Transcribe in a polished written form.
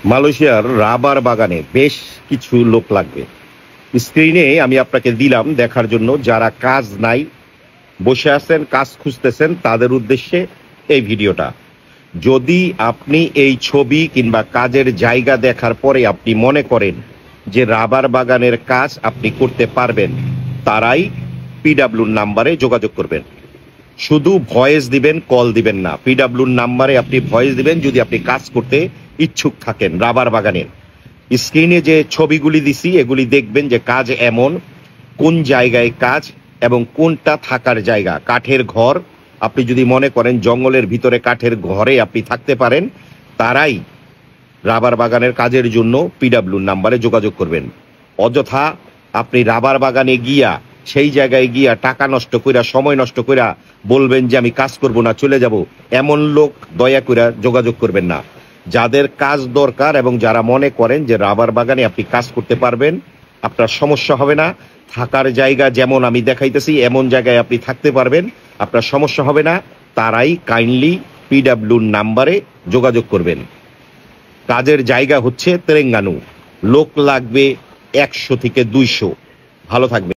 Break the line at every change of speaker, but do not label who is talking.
মালয়েশিয়ার রাবার বাগানে বেশ কিছু লোক লাগবে। স্ক্রিনে আমি আপনাকে দিলাম দেখার জন্য, যারা কাজ নাই, বসে আছেন, কাজ খুঁজতেছেন, তাদের উদ্দেশ্যে এই ভিডিওটা। যদি আপনি এই ছবি কিংবা কাজের জায়গা দেখার পরে আপনি মনে করেন যে রাবার বাগানের কাজ আপনি করতে পারবেন, তারাই পিডাব্লিউর নাম্বারে যোগাযোগ করবেন। শুধু ভয়েস দিবেন, কল দিবেন না। পিডাব্লিউর নাম্বারে আপনি ভয়েস দিবেন যদি আপনি কাজ করতে ইচ্ছুক থাকেন রাবার বাগানের। স্ক্রিনে যে ছবিগুলি দিছি এগুলি দেখবেন যে কাজ এমন, কোন জায়গায় কাজ এবং কোনটা থাকার জায়গা। কাঠের ঘর, আপনি যদি মনে করেন জঙ্গলের ভিতরে কাঠের ঘরে আপনি থাকতে পারেন, তারাই রাবার বাগানের কাজের জন্য পিডাব্লিউর নাম্বারে যোগাযোগ করবেন। অযথা আপনি রাবার বাগানে গিয়া সেই জায়গায় গিয়া টাকা নষ্ট কইরা, সময় নষ্ট কইরা বলবেন যে আমি কাজ করব না, চলে যাব, এমন লোক দয়া কইরা যোগাযোগ করবেন না। যাদের কাজ দরকার এবং যারা মনে করেন যে রাবার বাগানে আপনি কাজ করতে পারবেন, আপনার সমস্যা হবে না, থাকার জায়গা যেমন আমি দেখাইতেছি এমন জায়গায় আপনি থাকতে পারবেন, আপনার সমস্যা হবে না, তারাই কাইন্ডলি পিডাব্লিউর নাম্বারে যোগাযোগ করবেন। কাজের জায়গা হচ্ছে তেরেঙ্গানু। লোক লাগবে 100 থেকে 200। ভালো থাকবে।